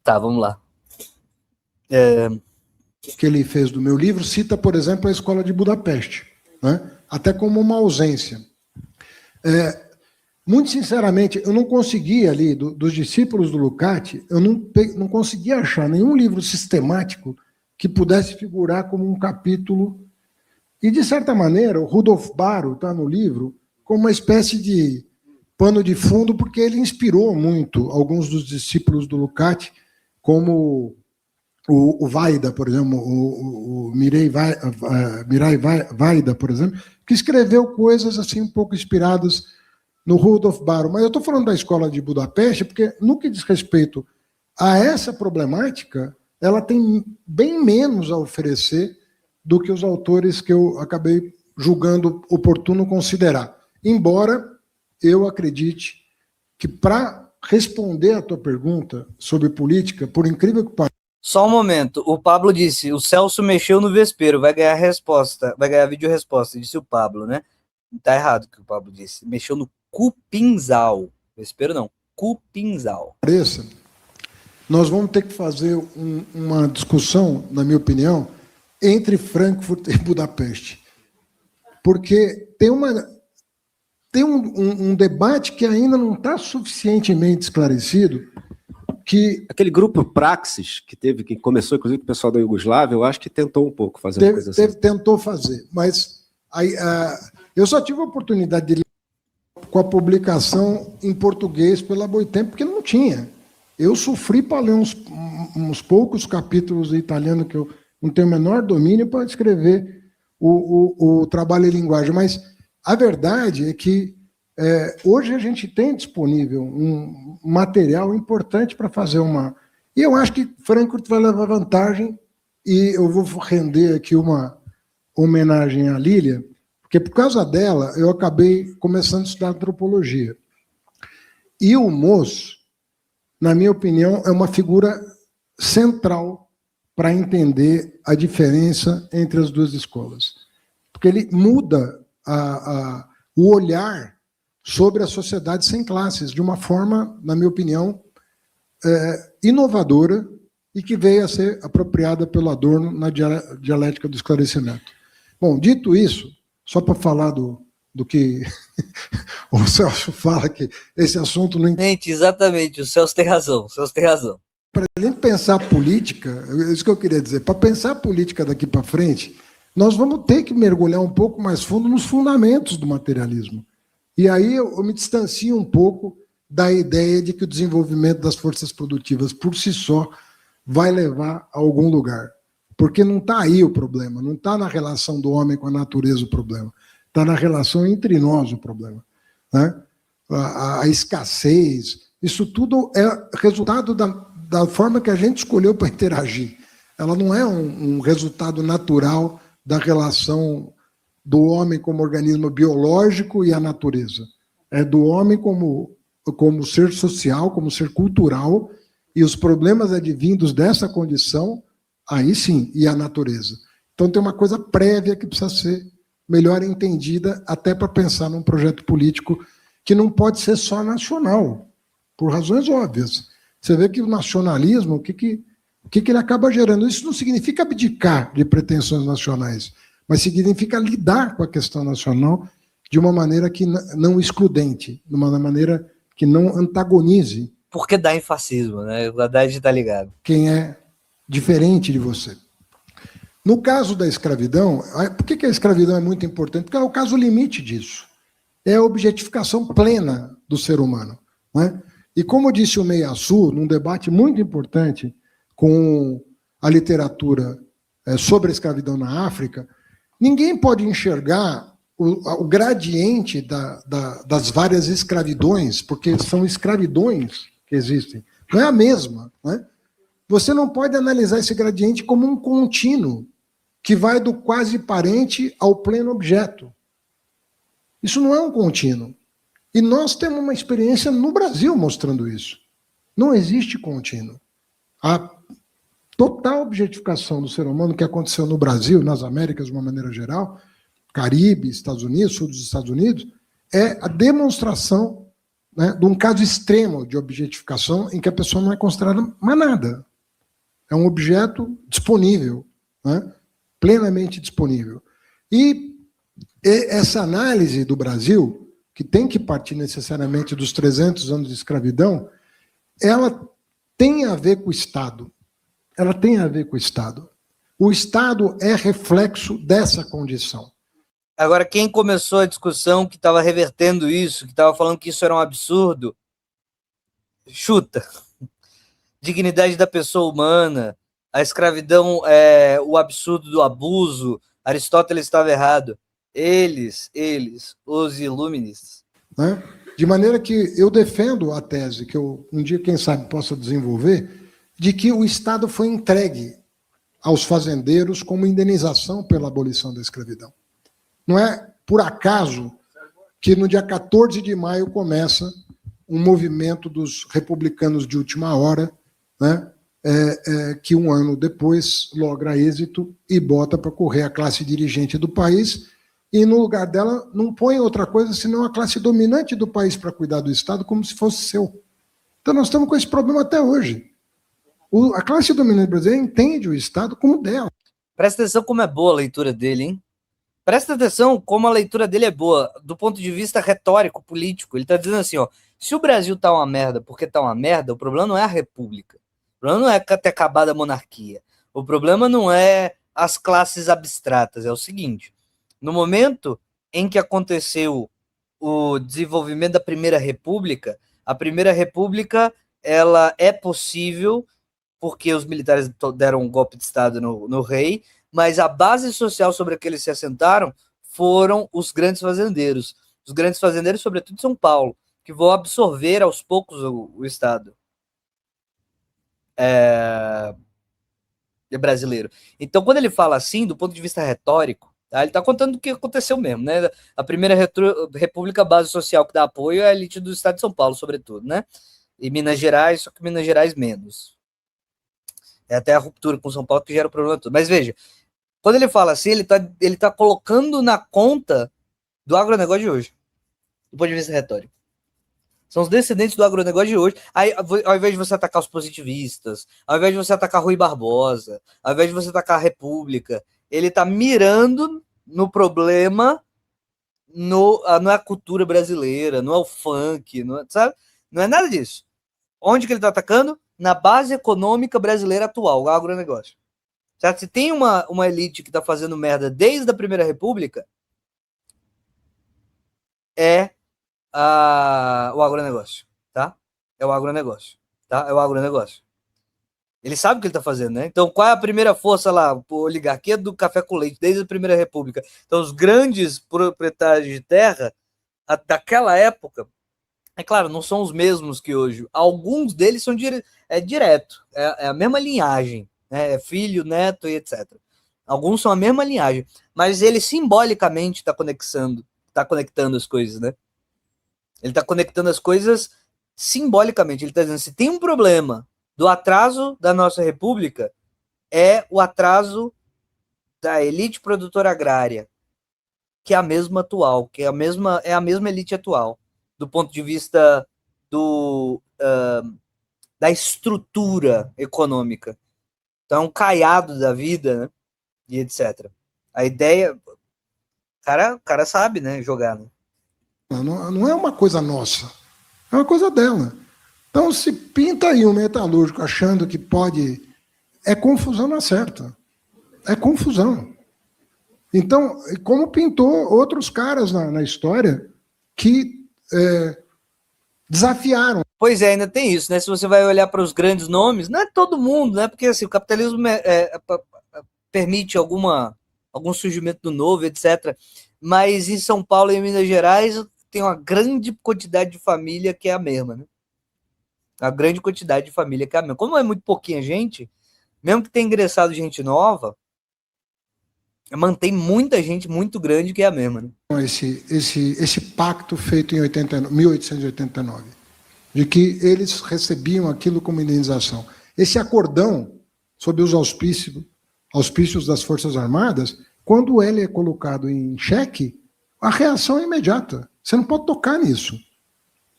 Tá, vamos lá. Que ele fez do meu livro, cita, por exemplo, a Escola de Budapeste, né? Até como uma ausência. Muito sinceramente, eu não consegui ali, dos discípulos do Lukács, eu não consegui achar nenhum livro sistemático que pudesse figurar como um capítulo. E, de certa maneira, o Rudolf Barrow está no livro como uma espécie de pano de fundo, porque ele inspirou muito alguns dos discípulos do Lukács, como o Vaida, por exemplo, o Mirai Vaida, por exemplo, que escreveu coisas assim um pouco inspiradas no Rudolf Barrow. Mas eu estou falando da Escola de Budapeste porque, no que diz respeito a essa problemática, ela tem bem menos a oferecer do que os autores que eu acabei julgando oportuno considerar. Embora eu acredite que, para responder a tua pergunta sobre política, por incrível que pareça... Só um momento, o Pablo disse, o Celso mexeu no vespeiro, vai ganhar resposta, vai ganhar vídeo resposta, disse o Pablo, né? Tá errado o que o Pablo disse, mexeu no cupinzal, vespeiro não, cupinzal. Nós vamos ter que fazer uma discussão, na minha opinião, entre Frankfurt e Budapeste, porque tem um debate que ainda não está suficientemente esclarecido, que... Aquele grupo Praxis, que começou, inclusive, com o pessoal da Iugoslávia, eu acho que tentou um pouco fazer uma coisa assim. Tentou fazer, mas eu só tive a oportunidade de ler com a publicação em português pela Boitempo, porque não tinha. Eu sofri para ler uns poucos capítulos de italiano que eu não tenho o menor domínio para escrever o trabalho em linguagem, mas a verdade é que hoje a gente tem disponível um material importante para fazer uma... E eu acho que Frankfurt vai levar vantagem, e eu vou render aqui uma homenagem à Lília, porque por causa dela eu acabei começando a estudar antropologia. E o Moço, na minha opinião, é uma figura central para entender a diferença entre as duas escolas. Porque ele muda o olhar sobre a sociedade sem classes, de uma forma, na minha opinião, inovadora e que veio a ser apropriada pelo Adorno na dialética do esclarecimento. Bom, dito isso, só para falar do que o Celso fala, que esse assunto não... Exatamente, o Celso tem razão, Para a gente pensar política, é isso que eu queria dizer, para pensar política daqui para frente, nós vamos ter que mergulhar um pouco mais fundo nos fundamentos do materialismo. E aí eu me distancio um pouco da ideia de que o desenvolvimento das forças produtivas por si só vai levar a algum lugar. Porque não está aí o problema, não está na relação do homem com a natureza o problema, está na relação entre nós o problema, né? A escassez, isso tudo é resultado da forma que a gente escolheu para interagir. Ela não é um resultado natural da relação do homem como organismo biológico e a natureza. É do homem como ser social, como ser cultural, e os problemas advindos dessa condição, aí sim, e a natureza. Então tem uma coisa prévia que precisa ser melhor entendida, até para pensar num projeto político que não pode ser só nacional, por razões óbvias. Você vê que o nacionalismo, o que ele acaba gerando? Isso não significa abdicar de pretensões nacionais, mas significa lidar com a questão nacional de uma maneira que não excludente, de uma maneira que não antagonize. Porque dá em fascismo, né? O Haddad está ligado. Quem é diferente de você. No caso da escravidão, por que a escravidão é muito importante? Porque é o caso limite disso. É a objetificação plena do ser humano, né? E como disse o Meillassoux, num debate muito importante com a literatura sobre a escravidão na África, ninguém pode enxergar o gradiente das várias escravidões, porque são escravidões que existem. Não é a mesma, né? Você não pode analisar esse gradiente como um contínuo, que vai do quase parente ao pleno objeto. Isso não é um contínuo. E nós temos uma experiência no Brasil mostrando isso. Não existe contínuo. A total objetificação do ser humano que aconteceu no Brasil, nas Américas de uma maneira geral, Caribe, Estados Unidos, sul dos Estados Unidos, é a demonstração né, de um caso extremo de objetificação em que a pessoa não é considerada mais nada. É um objeto disponível, né, plenamente disponível. E essa análise do Brasil, que tem que partir necessariamente dos 300 anos de escravidão, ela tem a ver com o Estado. Ela tem a ver com o Estado. O Estado é reflexo dessa condição. Agora, quem começou a discussão que estava revertendo isso, que estava falando que isso era um absurdo, chuta. Dignidade da pessoa humana, a escravidão é o absurdo do abuso, Aristóteles estava errado. Eles, os iluministas. Né? De maneira que eu defendo a tese, que eu um dia, quem sabe, possa desenvolver, de que o Estado foi entregue aos fazendeiros como indenização pela abolição da escravidão. Não é por acaso que no dia 14 de maio começa um movimento dos republicanos de última hora, né, que um ano depois logra êxito e bota para correr a classe dirigente do país, e no lugar dela não põe outra coisa senão a classe dominante do país para cuidar do Estado como se fosse seu. Então nós estamos com esse problema até hoje. A classe dominante brasileira entende o Estado como dela. Presta atenção como é boa a leitura dele, hein? Presta atenção como a leitura dele é boa, do ponto de vista retórico, político. Ele está dizendo assim, ó, se o Brasil tá uma merda porque tá uma merda, o problema não é a república. O problema não é ter acabado a monarquia. O problema não é as classes abstratas. É o seguinte, no momento em que aconteceu o desenvolvimento da Primeira República, a Primeira República ela é possível porque os militares deram um golpe de Estado no rei, mas a base social sobre a que eles se assentaram foram os grandes fazendeiros. Os grandes fazendeiros, sobretudo de São Paulo, que vão absorver aos poucos o Estado brasileiro. Então, quando ele fala assim, do ponto de vista retórico, tá, ele está contando o que aconteceu mesmo, né? A Primeira República, a base social que dá apoio é a elite do Estado de São Paulo, sobretudo, né? E Minas Gerais, só que Minas Gerais menos. É até a ruptura com São Paulo que gera o problema todo. Mas veja, quando ele fala assim, ele tá colocando na conta do agronegócio de hoje, do ponto de vista retórico. São os descendentes do agronegócio de hoje. Aí, ao invés de você atacar os positivistas, ao invés de você atacar Rui Barbosa, ao invés de você atacar a República, ele tá mirando no problema, não é a cultura brasileira, não é o funk, não é, sabe? Não é nada disso. Onde que ele tá atacando? Na base econômica brasileira atual, o agronegócio. Certo? Se tem uma elite que está fazendo merda desde a Primeira República, é o agronegócio, tá? É o agronegócio, tá? É o agronegócio. Ele sabe o que ele está fazendo, né? Então, qual é a primeira força lá? A oligarquia do café com leite, desde a Primeira República. Então, os grandes proprietários de terra, daquela época, é claro, não são os mesmos que hoje. Alguns deles são direto, é a mesma linhagem, né? É filho, neto e etc. Alguns são a mesma linhagem, mas ele simbolicamente está conectando as coisas, né? Ele está conectando as coisas simbolicamente. Ele está dizendo, se tem um problema do atraso da nossa república, é o atraso da elite produtora agrária, que é a mesma atual, que é a mesma elite atual, do ponto de vista da estrutura econômica. Então, é um caiado da vida, né? E etc. A ideia... O cara sabe, né? Jogar, né? Não é uma coisa nossa, é uma coisa dela. Então, se pinta aí um metalúrgico achando que pode... É confusão na certa. É confusão. Então, como pintou outros caras na história que desafiaram. Pois é, ainda tem isso, né? Se você vai olhar para os grandes nomes, não é todo mundo, né? Porque assim, o capitalismo permite algum surgimento do novo, etc. Mas em São Paulo e em Minas Gerais tem uma grande quantidade de família que é a mesma, né? A grande quantidade de família que é a mesma. Como é muito pouquinha gente, mesmo que tenha ingressado gente nova, mantém muita gente muito grande que é a mesma, né? Esse pacto feito em 1889, de que eles recebiam aquilo como indenização. Esse acordão, sob os auspícios das Forças Armadas, quando ele é colocado em xeque, a reação é imediata. Você não pode tocar nisso.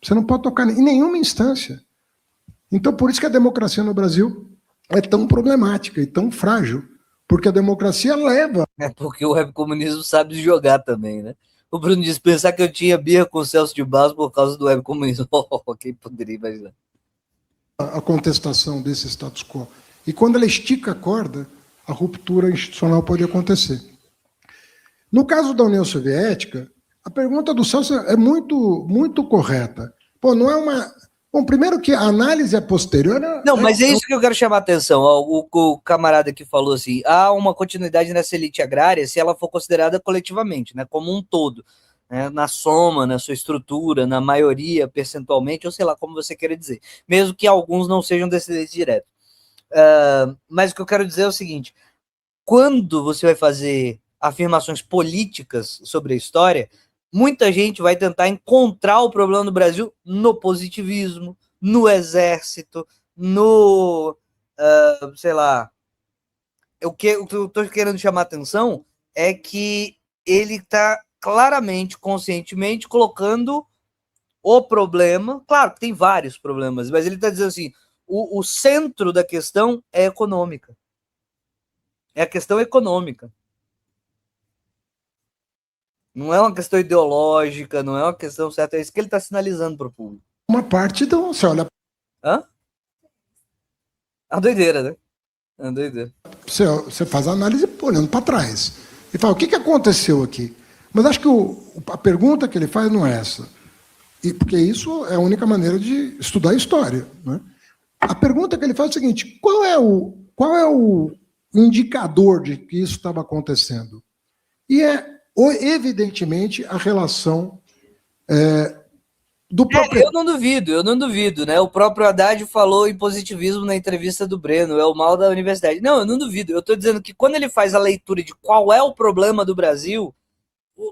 Você não pode tocar em nenhuma instância. Então, por isso que a democracia no Brasil é tão problemática e tão frágil, porque a democracia leva... É porque o webcomunismo sabe jogar também, né? O Bruno disse, pensar que eu tinha birra com o Celso de Barros por causa do webcomunismo. Quem poderia imaginar? A contestação desse status quo. E quando ela estica a corda, a ruptura institucional pode acontecer. No caso da União Soviética, a pergunta do Celso é muito correta. Pô, não é uma... Bom, primeiro que a análise a posterior... Não, mas é isso que eu quero chamar a atenção. O camarada que falou assim, há uma continuidade nessa elite agrária se ela for considerada coletivamente, né, como um todo, né, na soma, na sua estrutura, na maioria, percentualmente, ou sei lá como você queira dizer, mesmo que alguns não sejam descendentes diretos. Mas o que eu quero dizer é o seguinte, quando você vai fazer afirmações políticas sobre a história, muita gente vai tentar encontrar o problema do Brasil no positivismo, no exército, no, sei lá, o que eu estou querendo chamar a atenção é que ele está claramente, conscientemente, colocando o problema, claro que tem vários problemas, mas ele está dizendo assim, o centro da questão é econômica. É a questão econômica. Não é uma questão ideológica, não é uma questão certa, é isso que ele está sinalizando para o público. Uma parte do... Você olha... Hã? A doideira, né? A doideira. Você faz a análise olhando para trás. E fala, o que aconteceu aqui? Mas acho que a pergunta que ele faz não é essa. Porque isso é a única maneira de estudar a história. Né? A pergunta que ele faz é o seguinte, qual é o indicador de que isso estava acontecendo? E evidentemente, a relação do próprio... Eu não duvido, né? O próprio Haddad falou em positivismo na entrevista do Breno, é o mal da universidade. Não, eu não duvido. Eu estou dizendo que quando ele faz a leitura de qual é o problema do Brasil,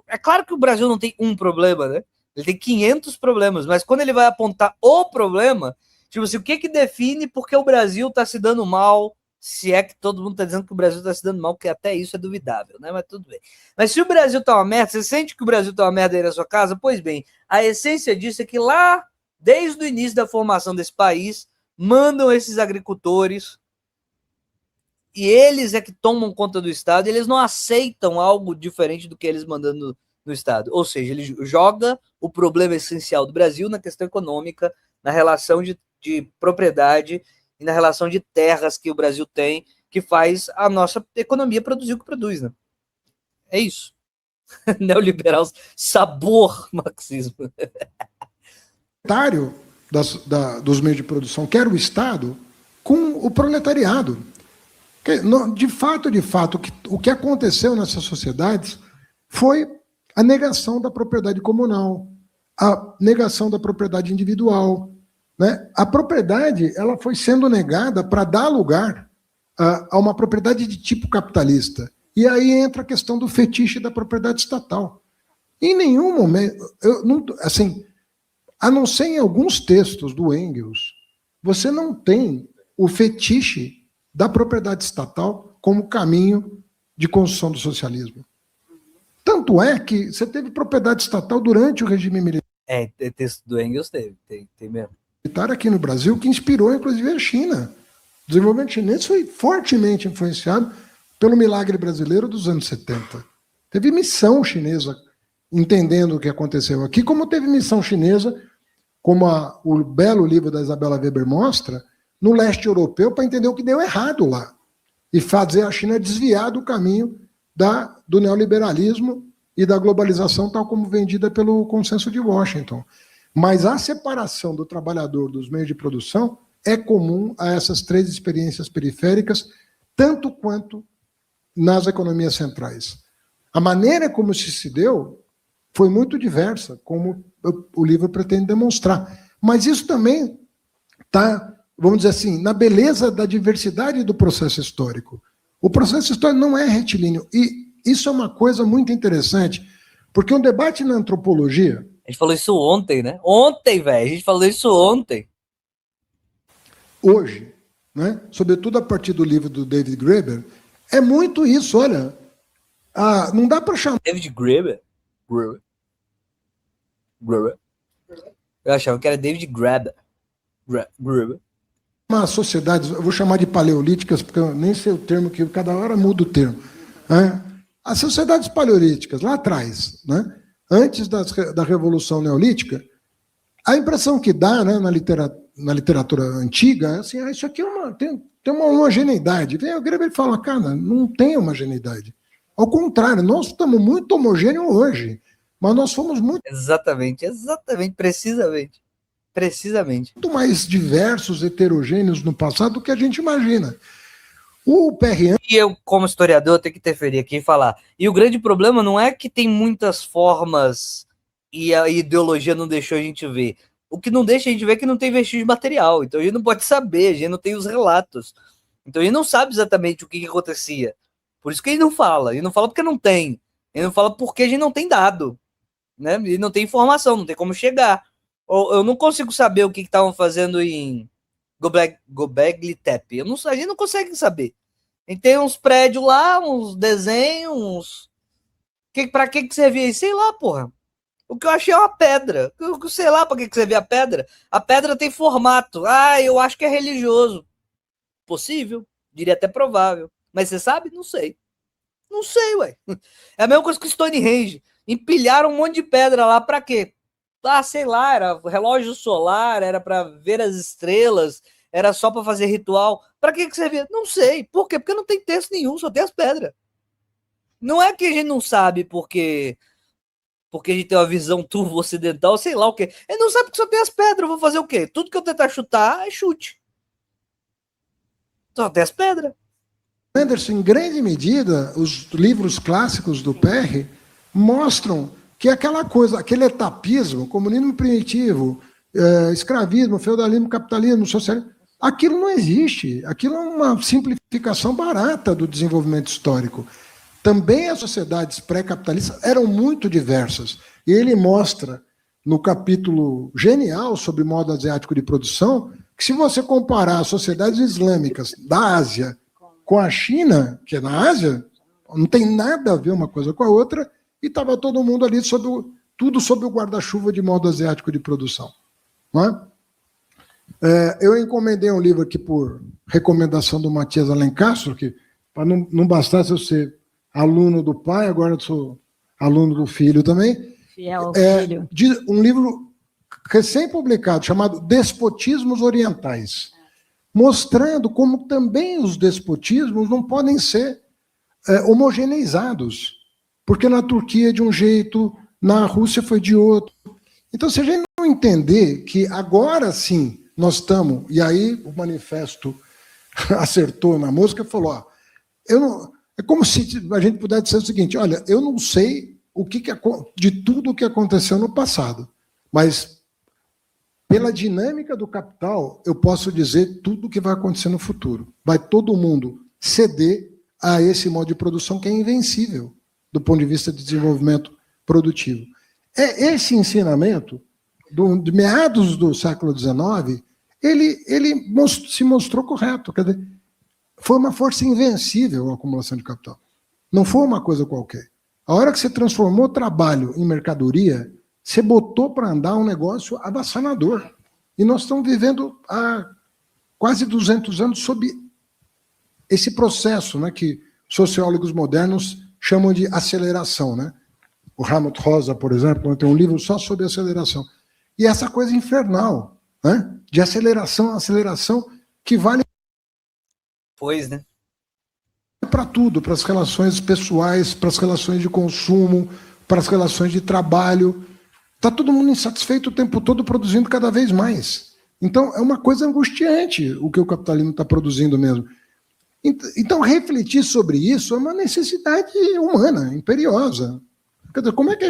é claro que o Brasil não tem um problema, né? Ele tem 500 problemas, mas quando ele vai apontar o problema, tipo assim, o que define porque o Brasil está se dando mal, se é que todo mundo está dizendo que o Brasil está se dando mal, porque até isso é duvidável, né? Mas tudo bem. Mas se o Brasil está uma merda, você sente que o Brasil está uma merda aí na sua casa? Pois bem, a essência disso é que lá, desde o início da formação desse país, mandam esses agricultores e eles é que tomam conta do Estado, e eles não aceitam algo diferente do que eles mandando no Estado. Ou seja, ele joga o problema essencial do Brasil na questão econômica, na relação de propriedade e na relação de terras que o Brasil tem, que faz a nossa economia produzir o que produz, né? É isso. Neoliberal, sabor marxismo. Dos meios de produção, que era o Estado, com o proletariado. De fato, o que aconteceu nessas sociedades foi a negação da propriedade comunal, a negação da propriedade individual. Né? A propriedade ela foi sendo negada para dar lugar a uma propriedade de tipo capitalista. E aí entra a questão do fetiche da propriedade estatal. Em nenhum momento, a não ser em alguns textos do Engels, você não tem o fetiche da propriedade estatal como caminho de construção do socialismo. Tanto é que você teve propriedade estatal durante o regime militar. Texto do Engels tem mesmo. Militar aqui no Brasil, que inspirou, inclusive, a China. O desenvolvimento chinês foi fortemente influenciado pelo milagre brasileiro dos anos 70. Teve missão chinesa entendendo o que aconteceu aqui, como teve missão chinesa, como o belo livro da Isabella Weber mostra, no leste europeu, para entender o que deu errado lá. E fazer a China desviar do caminho do neoliberalismo e da globalização, tal como vendida pelo consenso de Washington. Mas a separação do trabalhador dos meios de produção é comum a essas três experiências periféricas, tanto quanto nas economias centrais. A maneira como se deu foi muito diversa, como o livro pretende demonstrar. Mas isso também está, vamos dizer assim, na beleza da diversidade do processo histórico. O processo histórico não é retilíneo. E isso é uma coisa muito interessante, porque um debate na antropologia... A gente falou isso ontem, né? Ontem, velho. A gente falou isso ontem. Hoje, né? Sobretudo a partir do livro do David Graeber, é muito isso, olha. Não dá para chamar... David Graeber? Eu achava que era David Graeber. Uma sociedade, eu vou chamar de paleolíticas, porque eu nem sei o termo, que cada hora muda o termo. Né? As sociedades paleolíticas, lá atrás, né? Antes da Revolução Neolítica, a impressão que dá, né, na literatura antiga é assim, isso aqui tem uma homogeneidade. Vem o Graeber e fala, cara, não tem homogeneidade. Ao contrário, nós estamos muito homogêneos hoje, mas nós fomos muito precisamente. Muito mais diversos, heterogêneos no passado do que a gente imagina. O Perriand... E eu, como historiador, tenho que interferir aqui e falar. E o grande problema não é que tem muitas formas e a ideologia não deixou a gente ver. O que não deixa a gente ver é que não tem vestígio material. Então a gente não pode saber, a gente não tem os relatos. Então a gente não sabe exatamente o que acontecia. Por isso que ele não fala. Ele não fala porque não tem. Ele não fala porque a gente não tem dado. Né? Ele não tem informação, não tem como chegar. Eu não consigo saber o que estavam fazendo em Göbekli Tepe. A gente não consegue saber. A gente tem uns prédios lá, uns desenhos, pra que servia isso? Sei lá, porra. O que eu achei é uma pedra. Eu sei lá pra que servia a pedra. A pedra tem formato. Eu acho que é religioso. Possível. Diria até provável. Mas você sabe? Não sei. Não sei, ué. É a mesma coisa que o Stonehenge. Empilharam um monte de pedra lá pra quê? Sei lá, era relógio solar, era para ver as estrelas, era só para fazer ritual. Para que servia? Não sei. Por quê? Porque não tem texto nenhum, só tem as pedras. Não é que a gente não sabe porque a gente tem uma visão turvo ocidental, sei lá o quê. Ele não sabe que só tem as pedras, eu vou fazer o quê? Tudo que eu tentar chutar é chute. Só tem as pedras. Anderson, em grande medida, os livros clássicos do Perry mostram que aquela coisa, aquele etapismo, comunismo primitivo, escravismo, feudalismo, capitalismo, socialismo, aquilo não existe. Aquilo é uma simplificação barata do desenvolvimento histórico. Também as sociedades pré-capitalistas eram muito diversas. E ele mostra, no capítulo genial sobre modo asiático de produção, que se você comparar as sociedades islâmicas da Ásia com a China, que é na Ásia, não tem nada a ver uma coisa com a outra, e estava todo mundo ali, tudo sob o guarda-chuva de modo asiático de produção. Não é? Eu encomendei um livro aqui por recomendação do Matias Alencastro, que para não bastasse eu ser aluno do pai, agora eu sou aluno do filho também. Fiel filho. Um livro recém-publicado, chamado Despotismos Orientais, mostrando como também os despotismos não podem ser homogeneizados. Porque na Turquia é de um jeito, na Rússia foi de outro. Então, se a gente não entender que agora sim nós estamos, e aí o manifesto acertou na música, falou, é como se a gente pudesse dizer o seguinte, olha, eu não sei de tudo o que aconteceu no passado, mas pela dinâmica do capital, eu posso dizer tudo o que vai acontecer no futuro. Vai todo mundo ceder a esse modo de produção que é invencível do ponto de vista de desenvolvimento produtivo. Esse ensinamento, de meados do século XIX, ele se mostrou correto. Quer dizer, foi uma força invencível a acumulação de capital. Não foi uma coisa qualquer. A hora que você transformou trabalho em mercadoria, você botou para andar um negócio avassalador. E nós estamos vivendo há quase 200 anos sob esse processo, né, que sociólogos modernos chamam de aceleração, né? O Helmut Rosa, por exemplo, tem um livro só sobre aceleração. E essa coisa infernal, né? De aceleração, que vale né? Para tudo, para as relações pessoais, para as relações de consumo, para as relações de trabalho. Está todo mundo insatisfeito o tempo todo, produzindo cada vez mais. Então, é uma coisa angustiante o que o capitalismo está produzindo mesmo. Então, refletir sobre isso é uma necessidade humana, imperiosa. Quer dizer, como é que...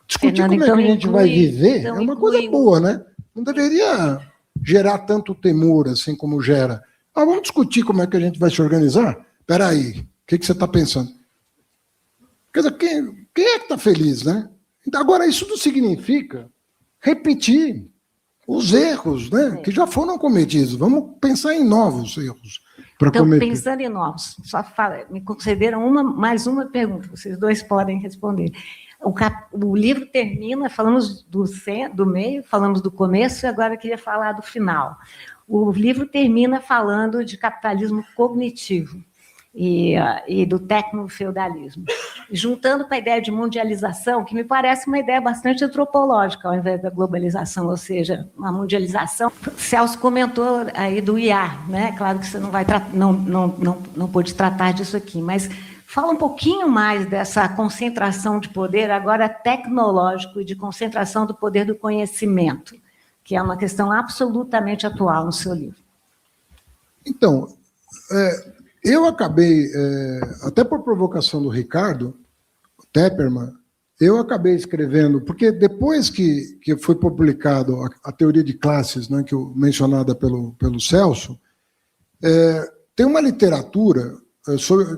Discutir Fernando, como é que a gente vai viver é uma coisa boa, né? Não deveria gerar tanto temor assim como gera. Vamos discutir como é que a gente vai se organizar? Espera aí, o que você está pensando? Quer dizer, quem é que está feliz, né? Agora, isso não significa repetir os erros, né, que já foram cometidos. Vamos pensar em novos erros. Então, pensando em novos, me concederam mais uma pergunta, vocês dois podem responder. O livro termina, falamos do meio, falamos do começo, e agora eu queria falar do final. O livro termina falando de capitalismo cognitivo e do tecnofeudalismo, juntando com a ideia de mundialização, que me parece uma ideia bastante antropológica, ao invés da globalização, ou seja, uma mundialização. Celso comentou aí do IA, né? Claro que você não pôde tratar disso aqui, mas fala um pouquinho mais dessa concentração de poder, agora tecnológico, e de concentração do poder do conhecimento, que é uma questão absolutamente atual no seu livro. Então, eu acabei, até por provocação do Ricardo Tepperman, eu acabei escrevendo, porque depois que foi publicado a teoria de classes, né, mencionada pelo Celso, tem uma literatura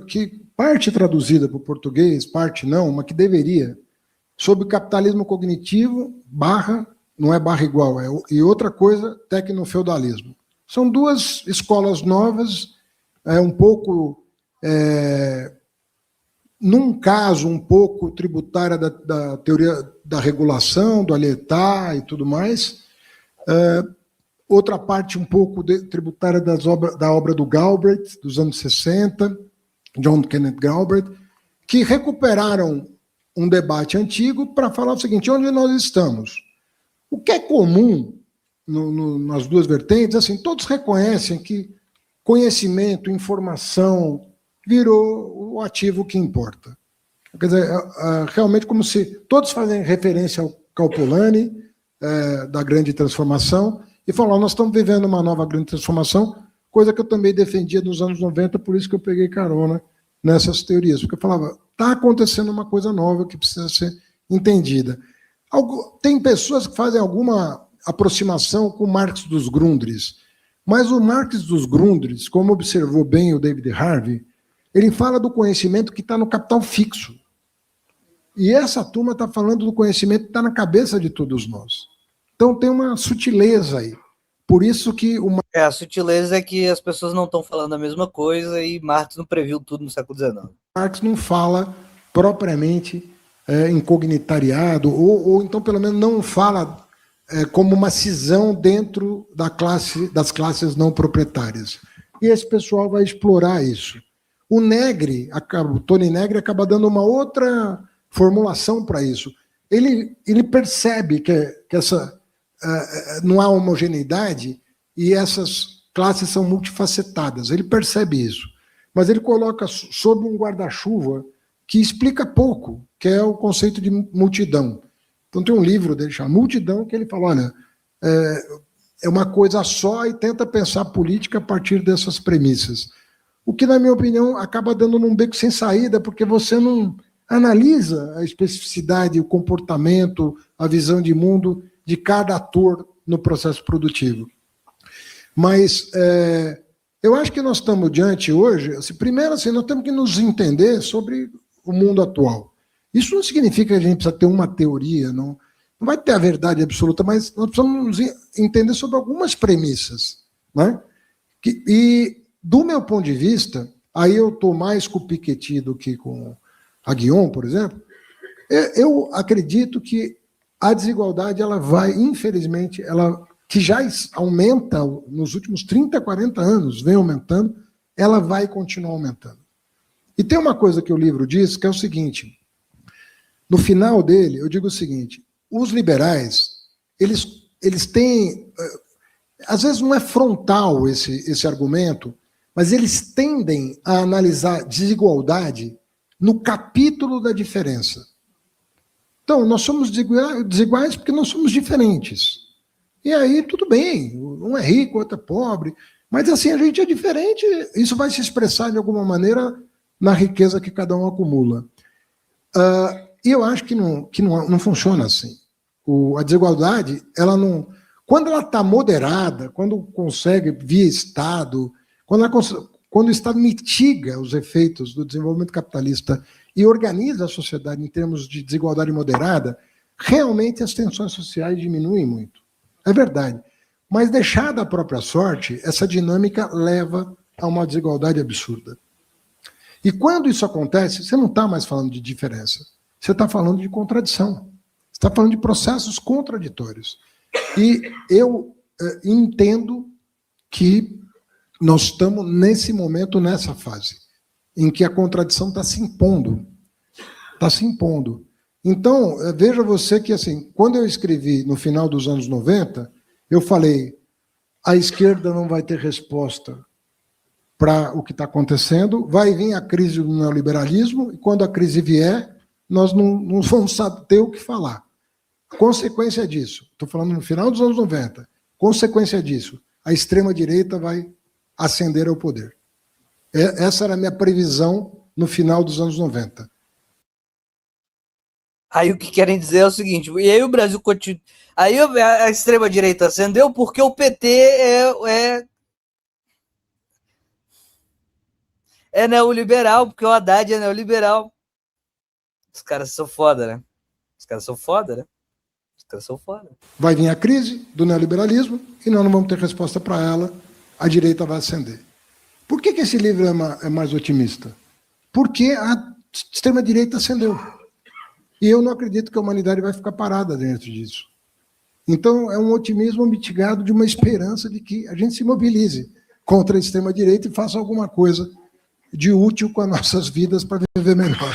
que parte traduzida para o português, parte não, mas que deveria, sobre capitalismo cognitivo, não é barra igual, e outra coisa, tecnofeudalismo. São duas escolas novas, um pouco, num caso, um pouco tributária da teoria da regulação, do Alietá e tudo mais, outra parte um pouco tributária da obra do Galbraith, dos anos 60, John Kenneth Galbraith, que recuperaram um debate antigo para falar o seguinte: onde nós estamos? O que é comum nas duas vertentes, assim, todos reconhecem que conhecimento, informação, virou o ativo que importa. Quer dizer, realmente como se todos fazem referência ao Calpolani, da grande transformação, e falam, nós estamos vivendo uma nova grande transformação, coisa que eu também defendia nos anos 90, por isso que eu peguei carona nessas teorias, porque eu falava, está acontecendo uma coisa nova que precisa ser entendida. Tem pessoas que fazem alguma aproximação com Marx dos Grundrisse, mas o Marx dos Grundrisse, como observou bem o David Harvey, ele fala do conhecimento que está no capital fixo. E essa turma está falando do conhecimento que está na cabeça de todos nós. Então tem uma sutileza aí. Por isso que a sutileza é que as pessoas não estão falando a mesma coisa e Marx não previu tudo no século XIX. Marx não fala propriamente em cognitariado, ou então pelo menos não fala como uma cisão dentro das classes não proprietárias. E esse pessoal vai explorar isso. O Tony Negri acaba dando uma outra formulação para isso. Ele percebe que não há homogeneidade e essas classes são multifacetadas. Ele percebe isso. Mas ele coloca sob um guarda-chuva que explica pouco, que é o conceito de multidão. Então tem um livro dele chamado Multidão, que ele fala, olha, é uma coisa só e tenta pensar política a partir dessas premissas. O que, na minha opinião, acaba dando num beco sem saída, porque você não analisa a especificidade, o comportamento, a visão de mundo de cada ator no processo produtivo. Mas eu acho que nós estamos diante hoje, assim, primeiro, assim, nós temos que nos entender sobre o mundo atual. Isso não significa que a gente precisa ter uma teoria, não vai ter a verdade absoluta, mas nós precisamos entender sobre algumas premissas, né? E, do meu ponto de vista, aí eu estou mais com o Piketty do que com a Guion, por exemplo, eu acredito que a desigualdade, ela vai, infelizmente, que já aumenta nos últimos 30, 40 anos, vem aumentando, ela vai continuar aumentando. E tem uma coisa que o livro diz, que é o seguinte, no final dele, eu digo o seguinte, os liberais, eles têm, às vezes não é frontal esse argumento, mas eles tendem a analisar desigualdade no capítulo da diferença. Então, nós somos desiguais porque nós somos diferentes. E aí, tudo bem, um é rico, o outro é pobre, mas assim, a gente é diferente, isso vai se expressar de alguma maneira na riqueza que cada um acumula. E eu acho que não funciona assim. A desigualdade, quando ela está moderada, quando consegue, via Estado, quando o Estado mitiga os efeitos do desenvolvimento capitalista e organiza a sociedade em termos de desigualdade moderada, realmente as tensões sociais diminuem muito. É verdade. Mas, deixada a própria sorte, essa dinâmica leva a uma desigualdade absurda. E quando isso acontece, você não está mais falando de diferença. você está falando de contradição. Você está falando de processos contraditórios. E eu entendo que nós estamos, nesse momento, nessa fase, em que a contradição está se impondo. Está se impondo. Então, veja você que, assim, quando eu escrevi no final dos anos 90, eu falei, a esquerda não vai ter resposta para o que está acontecendo, vai vir a crise do neoliberalismo, e quando a crise vier, nós não vamos ter o que falar. Consequência disso, estou falando no final dos anos 90, consequência disso, a extrema-direita vai ascender ao poder. Essa era a minha previsão no final dos anos 90. Aí o que querem dizer é o seguinte, e aí o Brasil continua... Aí a extrema-direita ascendeu porque o PT é neoliberal, porque o Haddad é neoliberal. Os caras são foda, né? Os caras são foda, né? Os caras são foda. Vai vir a crise do neoliberalismo e nós não vamos ter resposta para ela, a direita vai ascender. Por que esse livro é mais otimista? Porque a extrema-direita ascendeu. E eu não acredito que a humanidade vai ficar parada dentro disso. Então, é um otimismo mitigado de uma esperança de que a gente se mobilize contra a extrema-direita e faça alguma coisa de útil com as nossas vidas para viver melhor.